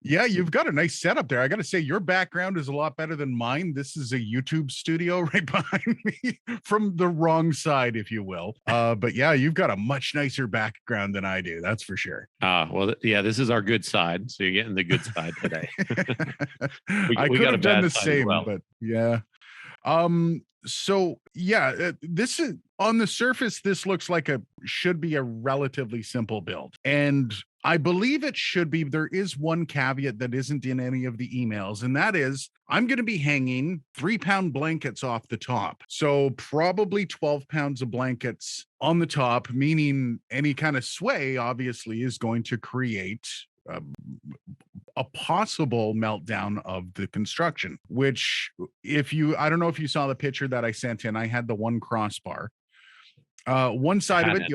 Yeah, you've got a nice setup there. I got to say, your background is a lot better than mine. This is a YouTube studio right behind me from the wrong side, if you will. But yeah, you've got a much nicer background than I do. That's for sure. Well, yeah, this is our good side. So you're getting the good side today. I we could got a have done bad the side as same, well. but yeah. So yeah, this is on the surface, this looks like should be a relatively simple build. And I believe it should be. There is one caveat that isn't in any of the emails, and that is I'm going to be hanging 3-pound blankets off the top. So probably 12 pounds of blankets on the top, meaning any kind of sway obviously is going to create a possible meltdown of the construction, which I don't know if you saw the picture that I sent in, I had the one crossbar. One side of it,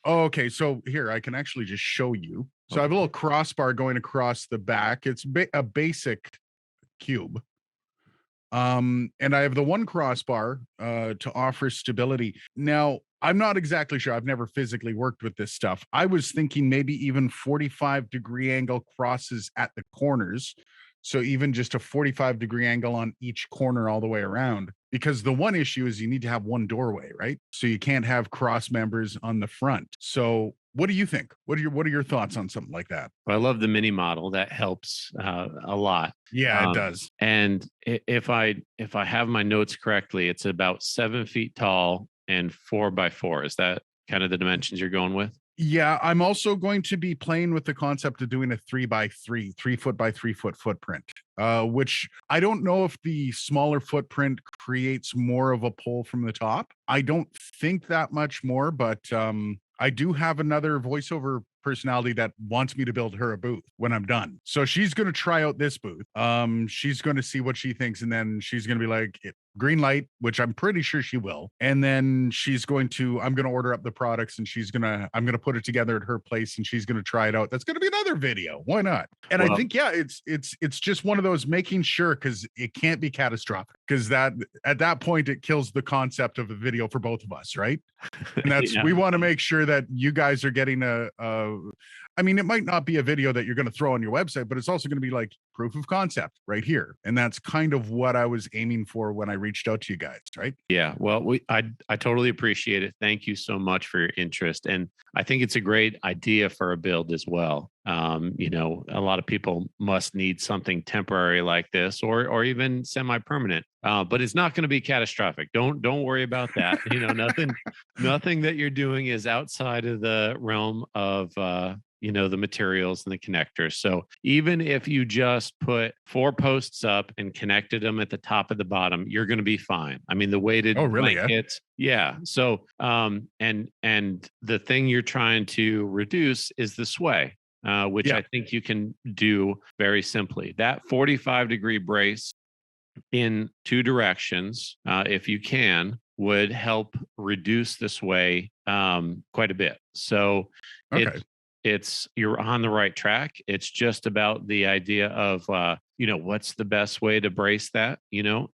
oh, okay. So here, I can actually just show you. So I have a little crossbar going across the back. It's a basic cube. And I have the one crossbar to offer stability. Now, I'm not exactly sure. I've never physically worked with this stuff. I was thinking maybe even 45-degree angle crosses at the corners. So even just a 45-degree angle on each corner all the way around, because the one issue is you need to have one doorway, right? So you can't have cross members on the front. So what do you think? What are your thoughts on something like that? Well, I love the mini model. That helps a lot. Yeah, it does. And if I have my notes correctly, it's about 7 feet tall and 4x4. Is that kind of the dimensions you're going with? Yeah, I'm also going to be playing with the concept of doing a 3x3, 3-foot by 3-foot footprint, which I don't know if the smaller footprint creates more of a pull from the top. I don't think that much more, but I do have another voiceover personality that wants me to build her a booth when I'm done. So she's going to try out this booth. She's going to see what she thinks, and then she's going to be like, green light, which I'm pretty sure she will. And then I'm going to order up the products, and I'm going to put it together at her place, and she's going to try it out. That's going to be another video. Why not? And I think, yeah, it's just one of those making sure, because it can't be catastrophic, because that at that point, it kills the concept of a video for both of us. Right. And that's, we want to make sure that you guys are getting I mean, it might not be a video that you're going to throw on your website, but it's also going to be like proof of concept right here. And that's kind of what I was aiming for when I reached out to you guys, right? Yeah. Well, I totally appreciate it. Thank you so much for your interest. And I think it's a great idea for a build as well. A lot of people must need something temporary like this, or even semi-permanent. But it's not going to be catastrophic. Don't worry about that. Nothing that you're doing is outside of the realm of the materials and the connectors. So even if you just put 4 posts up and connected them at the top and the bottom, you're going to be fine. I mean, the weighted blankets. Yeah. So and the thing you're trying to reduce is the sway. Which I think you can do very simply. That 45-degree brace in 2 directions, if you can, would help reduce the sway quite a bit. So you're on the right track. It's just about the idea of what's the best way to brace that,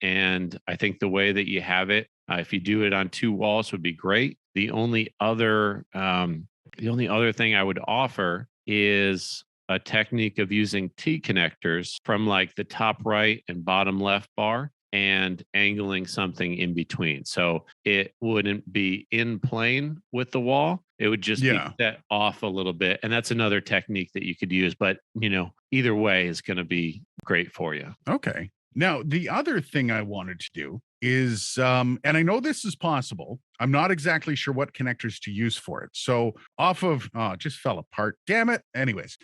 and I think the way that you have it, if you do it on 2 walls, would be great. The only other thing I would offer is a technique of using T-connectors from like the top right and bottom left bar and angling something in between. So it wouldn't be in plane with the wall. It would just be set off a little bit. And that's another technique that you could use. But, either way is going to be great for you. Okay. Now, the other thing I wanted to do is, and I know this is possible, I'm not exactly sure what connectors to use for it. So it just fell apart. Damn it. Anyways,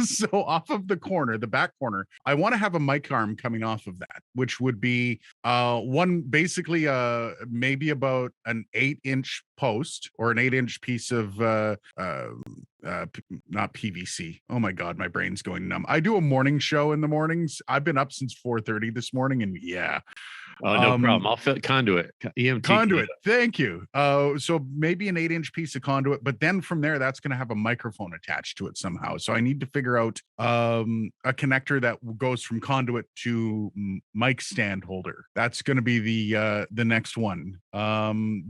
so off of the back corner, I want to have a mic arm coming off of that, which would be basically maybe about an 8-inch post or an 8-inch piece of not PVC. Oh my God, my brain's going numb. I do a morning show in the mornings. I've been up since 4:30 this morning, and yeah. Oh, no problem. I'll fit conduit. EMT conduit. Thank you. So maybe an 8-inch piece of conduit, but then from there, that's going to have a microphone attached to it somehow. So I need to figure out a connector that goes from conduit to mic stand holder. That's going to be the next one,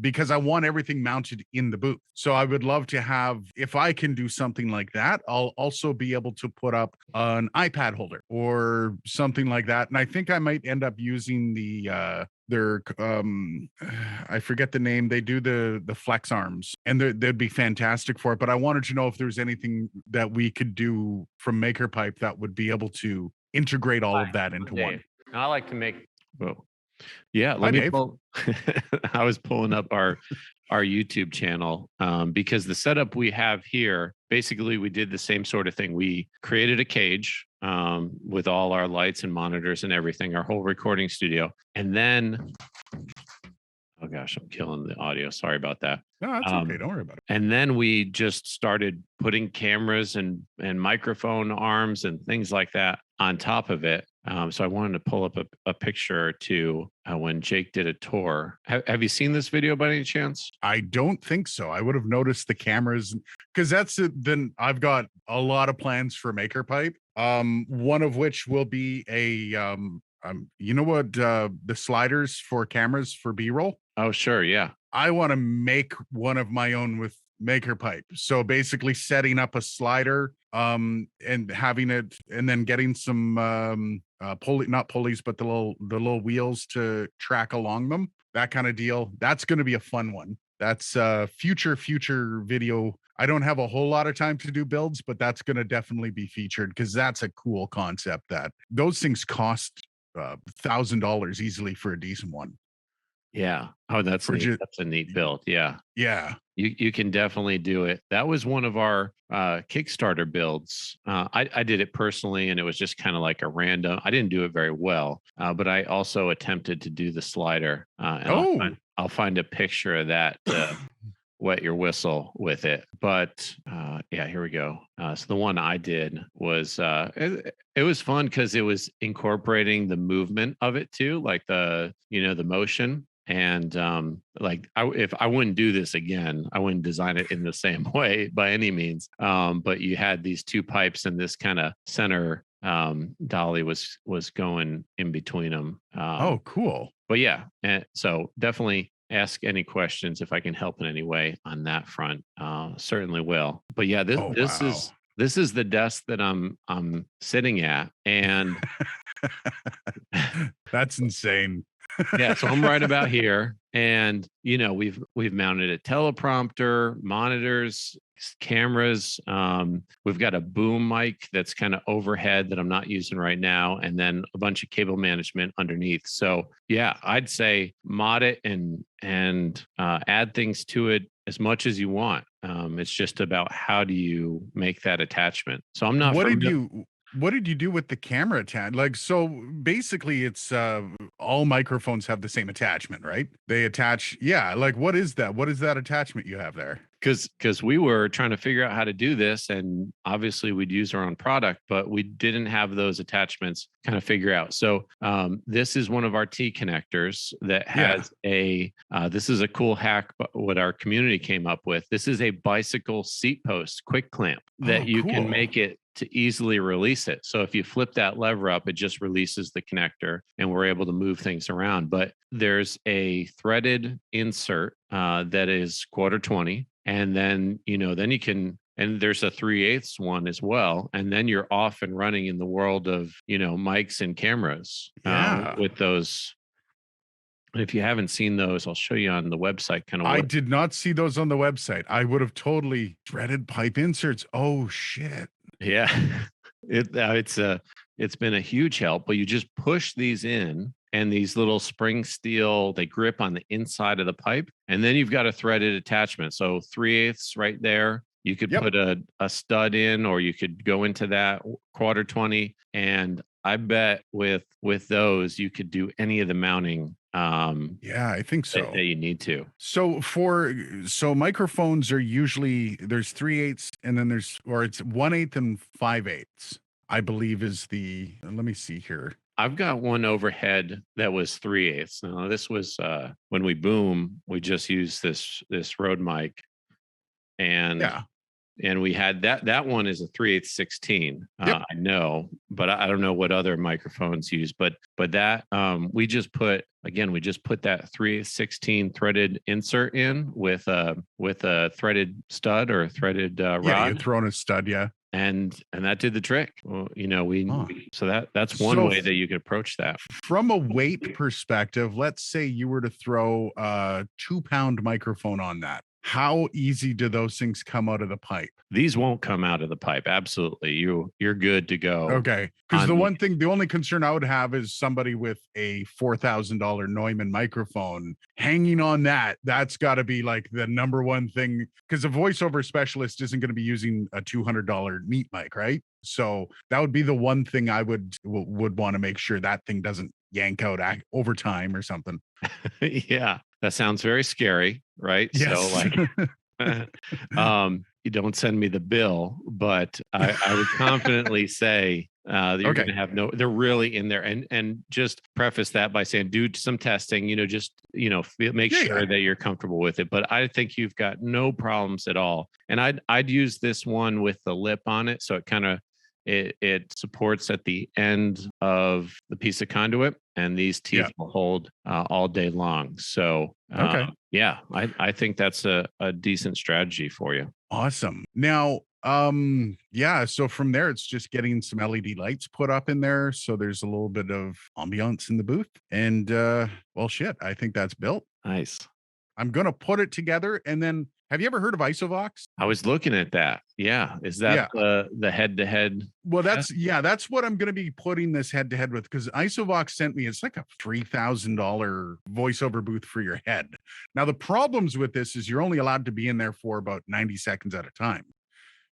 because I want everything mounted in the booth. So I would love to have, if I can do something like that, I'll also be able to put up an iPad holder or something like that. And I think I might end up using their I forget the name. They do the flex arms, and they'd be fantastic for it. But I wanted to know if there's anything that we could do from MakerPipe that would be able to integrate all Hi, of that I'm into Dave. one. I like to make. Whoa. Yeah, Hi, let me Dave. pull. I was pulling up our YouTube channel because the setup we have here, basically, we did the same sort of thing. We created a cage with all our lights and monitors and everything, our whole recording studio, and then, oh gosh, I'm killing the audio. Sorry about that. No, that's okay. Don't worry about it. And then we just started putting cameras and microphone arms and things like that on top of it. So I wanted to pull up a picture or two when Jake did a tour. Have you seen this video by any chance? I don't think so. I would have noticed the cameras because that's it. Then I've got a lot of plans for MakerPipe. One of which will be a you know what, the sliders for cameras for B-roll. Oh, sure. Yeah. I want to make one of my own with MakerPipe. So basically setting up a slider and having it, and then getting some pulley, not pulleys, but the little wheels to track along them. That kind of deal. That's going to be a fun one. That's future video. I don't have a whole lot of time to do builds, but that's going to definitely be featured because that's a cool concept. That those things cost $1,000 easily for a decent one. Yeah. Oh, that's For neat. just That's a neat build. Yeah. yeah. You can definitely do it. That was one of our Kickstarter builds. I did it personally, and it was just kind of like a random. I didn't do it very well, but I also attempted to do the slider, and Oh, I'll find a picture of that to wet your whistle with it. But yeah, here we go. So the one I did was it was fun because it was incorporating the movement of it too, like the motion. And like if I wouldn't do this again, I wouldn't design it in the same way by any means. But you had these two pipes, and this kind of center dolly was going in between them. oh, cool. But yeah, and so definitely ask any questions if I can help in any way on that front. Certainly will. But yeah, this Oh, this wow. is this is the desk that I'm sitting at, and That's insane. yeah, so I'm right about here, and we've mounted a teleprompter, monitors, cameras. We've got a boom mic that's kind of overhead that I'm not using right now, and then a bunch of cable management underneath. So yeah, I'd say mod it and add things to it as much as you want. It's just about how do you make that attachment. So I'm not What did familiar. you what did you do with the camera attach? Like, so basically it's all microphones have the same attachment, right? They attach, yeah, like what is that? What is that attachment you have there? Because we were trying to figure out how to do this, and obviously we'd use our own product, but we didn't have those attachments kind of figure out. So this is one of our T connectors that Yeah. has this is a cool hack what our community came up with. This is a bicycle seat post quick clamp that Oh, you can cool. make it to easily release it. So if you flip that lever up, it just releases the connector, and we're able to move things around. But there's a threaded insert that is 1/4 20, and then then you can, and there's a 3/8 one as well, and then you're off and running in the world of mics and cameras Yeah. with those. And if you haven't seen those, I'll show you on the website kind of I what. did not see those on the website. I would have totally dreaded pipe inserts. Oh shit. Yeah, it's been a huge help. But you just push these in, and these little spring steel, they grip on the inside of the pipe, and then you've got a threaded attachment. So 3/8 right there. You could Yep. put a stud in, or you could go into that 1/4 20. And I bet with those you could do any of the mounting Yeah, I think that so. you need to. So microphones are usually there's 3/8 and then there's, or it's 1/8 and 5/8, I believe is the, let me see here. I've got one overhead that was 3/8. Now this was when we boom, we just used this Rode mic, and Yeah. and we had that one is a 3/8 16. Yep. I know, but I don't know what other microphones use. But that we just put that 3/8 16 threaded insert in with a threaded stud or a threaded Yeah, you rod, throw in a stud, yeah. and that did the trick. Well, Huh. so that's one So way that you could approach that. from a weight perspective, let's say you were to throw a 2-pound microphone on that. How easy do those things come out of the pipe? These won't come out of the pipe. Absolutely, you're good to go. Okay, because the only concern I would have is somebody with a $4,000 Neumann microphone hanging on that. That's got to be like the number one thing, because a voiceover specialist isn't going to be using a $200 neat mic, right? So that would be the one thing I would want to make sure that thing doesn't yank out over time or something. Yeah, that sounds very scary, right? So Yes. like, you don't send me the bill, but I would confidently say that you're Okay. going to have they're really in there. And just preface that by saying, do some testing, make Yeah, sure yeah. that you're comfortable with it. But I think you've got no problems at all. And I'd use this one with the lip on it. So it kind of, it supports at the end of the piece of conduit, and these teeth Yeah. will hold all day long. So Okay. yeah, I think that's a decent strategy for you. Awesome. Now, yeah, so from there it's just getting some LED lights put up in there so there's a little bit of ambiance in the booth. And well shit, I think that's built. Nice. I'm gonna put it together. And then have you ever heard of Isovox? I was looking at that. Yeah, is that Yeah. the head to head? Well, that's what I'm gonna be putting this head to head with, because Isovox sent me, it's like a $3,000 voiceover booth for your head. Now, the problems with this is you're only allowed to be in there for about 90 seconds at a time,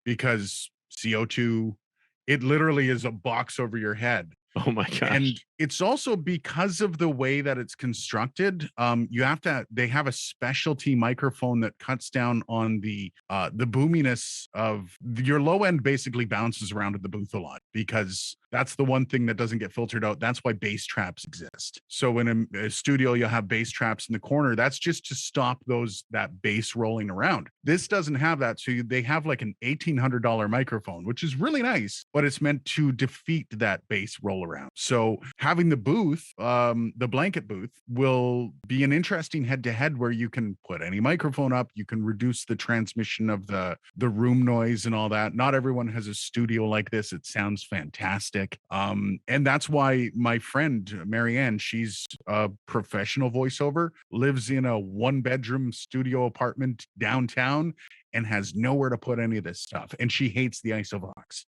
because CO2, it literally is a box over your head. Oh my And gosh. it's also because of the way that it's constructed. They have a specialty microphone that cuts down on the boominess of your low end. Basically bounces around in the booth a lot, because that's the one thing that doesn't get filtered out. That's why bass traps exist. So in a studio, you'll have bass traps in the corner. That's just to stop that bass rolling around. This doesn't have that. So they have like an $1,800 microphone, which is really nice, but it's meant to defeat that bass roll around. So having the booth, the blanket booth, will be an interesting head to head where you can put any microphone up. You can reduce the transmission of the room noise and all that. Not everyone has a studio like this. It sounds fantastic. And that's why my friend Marianne, she's a professional voiceover, lives in a 1-bedroom studio apartment downtown and has nowhere to put any of this stuff. And she hates the Isovox.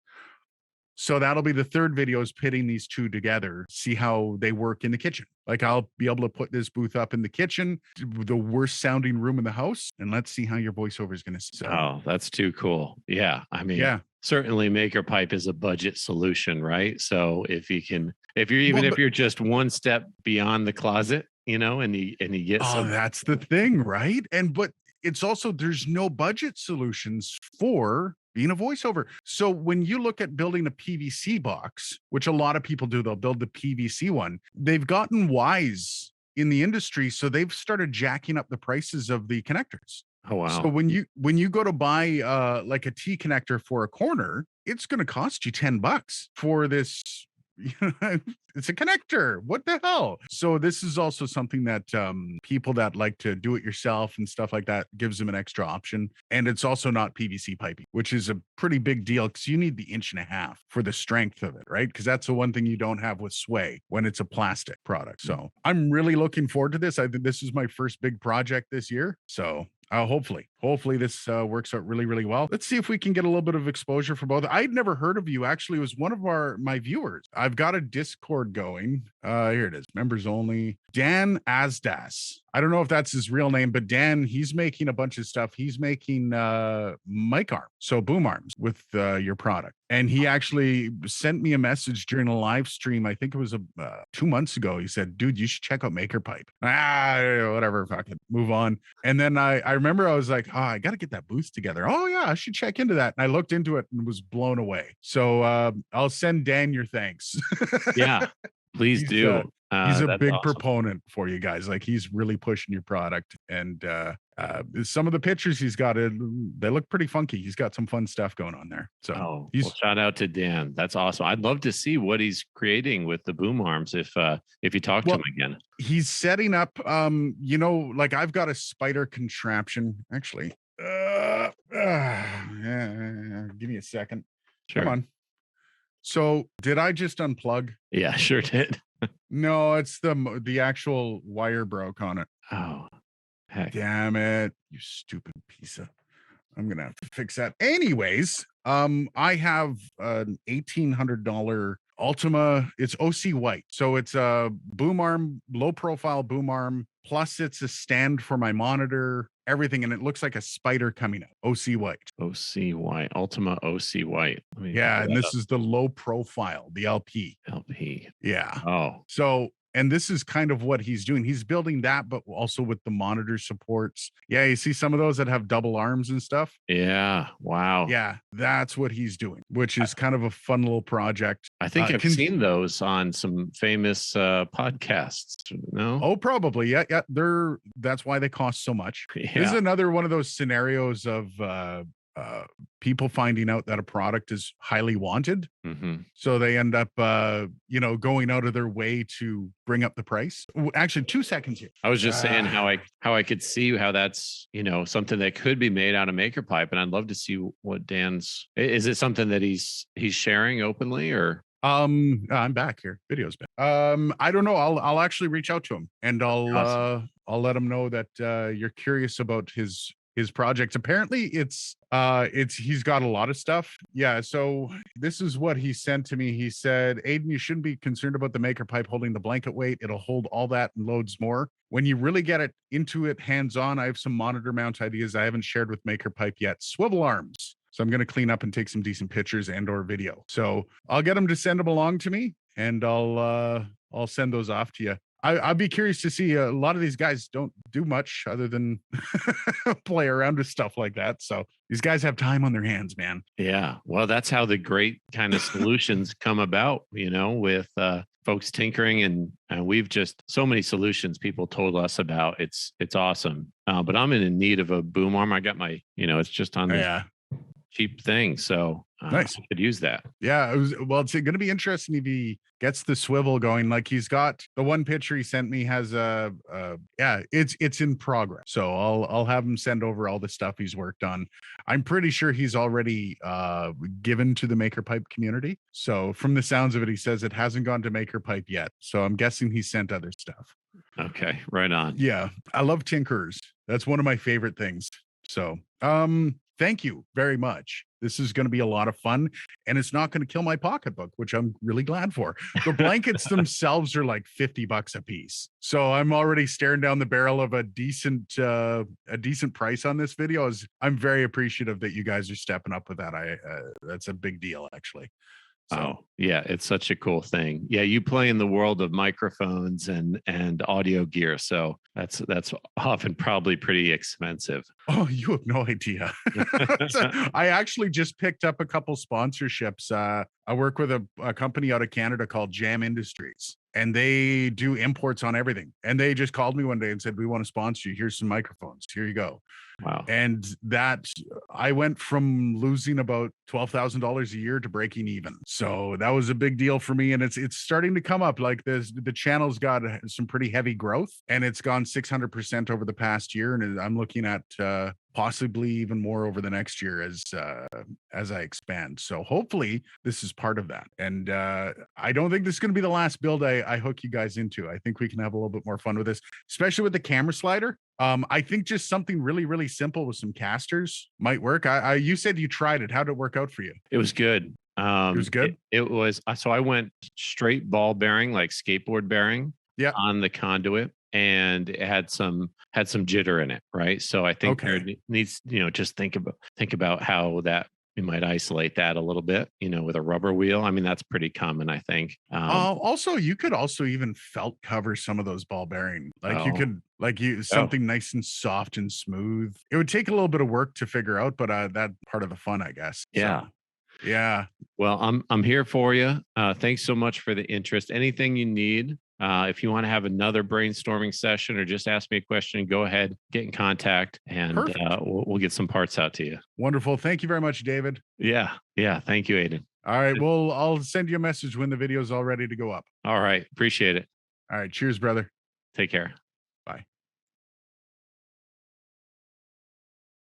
So that'll be the third video, is pitting these two together, see how they work in the kitchen. Like, I'll be able to put this booth up in the kitchen, the worst sounding room in the house, and let's see how your voiceover is going to sound. Oh, that's too cool. Yeah. I mean, Yeah. certainly MakerPipe is a budget solution, right? So if you're just one step beyond the closet, and you get some. That's the thing, right? But it's also, there's no budget solutions for being a voiceover. So when you look at building a PVC box, which a lot of people do, they'll build the PVC one. They've gotten wise in the industry, so they've started jacking up the prices of the connectors. Oh wow. So when you go to buy like a T connector for a corner, it's going to cost you $10 for this. It's a connector. What the hell? So this is also something that people that like to do it yourself and stuff like that, gives them an extra option. And it's also not PVC piping, which is a pretty big deal, because you need the 1.5 inch for the strength of it, right? Because that's the one thing you don't have with Sway when it's a plastic product. So I'm really looking forward to this. I think this is my first big project this year. So hopefully this works out really, really well. Let's see if we can get a little bit of exposure for both. I'd never heard of you. Actually, it was one of my viewers. I've got a Discord going. Here it is. Members only. Dan Asdas. I don't know if that's his real name, but Dan, he's making a bunch of stuff. He's making mic arms, so boom arms with your product. And he actually sent me a message during a live stream. I think it was 2 months ago. He said, dude, you should check out MakerPipe. Whatever, fucking move on. And then I remember I was like, oh, I got to get that booth together. Oh yeah, I should check into that. And I looked into it and was blown away. So I'll send Dan your thanks. Yeah, please do. He's a big awesome proponent for you guys. Like, he's really pushing your product. And some of the pictures he's got, they look pretty funky. He's got some fun stuff going on there. So Oh, well, he's shout out to Dan. That's awesome. I'd love to see what he's creating with the boom arms if you talk to him well, again. he's setting up, like I've got a spider contraption actually. Give me a second. Come Sure. on. So did I just unplug? Yeah, sure did. No, it's the actual wire broke on it. Oh, heck. Damn it, you stupid piece of. I'm gonna have to fix that. Anyways, I have an $1,800 Ultima. It's OC white, so it's a boom arm, low profile boom arm. Plus, it's a stand for my monitor, everything, and it looks like a spider coming out. OC white. OC White, Ultima OC White. Let me Yeah, pull and that this is the low profile, the LP. up. LP. Yeah. Oh, So, and this is kind of what he's doing. He's building that, but also with the monitor supports. Yeah, you see some of those that have double arms and stuff. yeah. Wow. Yeah, that's what he's doing, which is kind of a fun little project. I think I've Can seen those on some famous podcasts. No? Oh, probably. Yeah, yeah. That's why they cost so much. This is Yeah. another one of those scenarios of people finding out that a product is highly wanted. Hmm. So they end up going out of their way to bring up the price. Actually, 2 seconds here. I was just saying how I could see how that's something that could be made out of maker pipe, and I'd love to see what Dan's. Is it something that he's sharing openly or? I'm back here. Video's back. I don't know. I'll actually reach out to him and Awesome. I'll let him know that you're curious about his projects. Apparently it's he's got a lot of stuff. Yeah, so this is what he sent to me. He said, Aiden, you shouldn't be concerned about the maker pipe holding the blanket weight. It'll hold all that and loads more. When you really get it into it hands-on, I have some monitor mount ideas I haven't shared with maker pipe yet. Swivel arms. So I'm going to clean up and take some decent pictures and or video. So I'll get them to send them along to me and I'll send those off to you. I'd be curious to see. A lot of these guys don't do much other than play around with stuff like that. So these guys have time on their hands, man. Yeah. Well, that's how the great kind of solutions come about, with folks tinkering and we've just so many solutions people told us about. It's awesome. But I'm in need of a boom arm. I got my, it's just on this Yeah. cheap thing. So Nice. I could use that. Yeah, it's going to be interesting if he gets the swivel going. Like he's got the one picture he sent me has it's in progress. So I'll have him send over all the stuff he's worked on. I'm pretty sure he's already given to the Maker Pipe community. So from the sounds of it, he says it hasn't gone to Maker Pipe yet. So I'm guessing he sent other stuff. Okay, right on. Yeah, I love tinkerers. That's one of my favorite things. So thank you very much. This is going to be a lot of fun and it's not going to kill my pocketbook, which I'm really glad for. The blankets themselves are like $50 a piece. So I'm already staring down the barrel of a decent price on this video. I'm very appreciative that you guys are stepping up with that. That's a big deal actually. So. Oh, yeah, it's such a cool thing. Yeah, you play in the world of microphones and audio gear, so that's often probably pretty expensive. Oh, you have no idea. I actually just picked up a couple sponsorships. I work with a company out of Canada called Jam Industries, and they do imports on everything. And they just called me one day and said, "We want to sponsor you. Here's some microphones. Here you go." Wow. And that I went from losing about $12,000 a year to breaking even. So that was a big deal for me. And it's starting to come up. Like the channel's got some pretty heavy growth and it's gone 600% over the past year. And I'm looking at possibly even more over the next year as I expand. So hopefully this is part of that. And I don't think this is going to be the last build I hook you guys into. I think we can have a little bit more fun with this, especially with the camera slider. I think just something really, really simple with some casters might work. You said you tried it. How did it work out for you? It was good. It was good. It was. So I went straight ball bearing, like skateboard bearing, on the conduit, and it had some jitter in it, right? So I think there needs, just think about how that we might isolate that a little bit, with a rubber wheel. I mean, that's pretty common, I think. Also, you could also even felt cover some of those ball bearing. Like you could, something nice and soft and smooth. It would take a little bit of work to figure out, but that part of the fun, I guess. Yeah. So, yeah. Well, I'm here for you. Thanks so much for the interest. Anything you need, If you want to have another brainstorming session or just ask me a question, go ahead, get in contact, and Perfect. we'll get some parts out to you. Wonderful. Thank you very much, David. Yeah. Yeah. Thank you, Aiden. All right. Well, I'll send you a message when the video is all ready to go up. All right. Appreciate it. All right. Cheers, brother. Take care.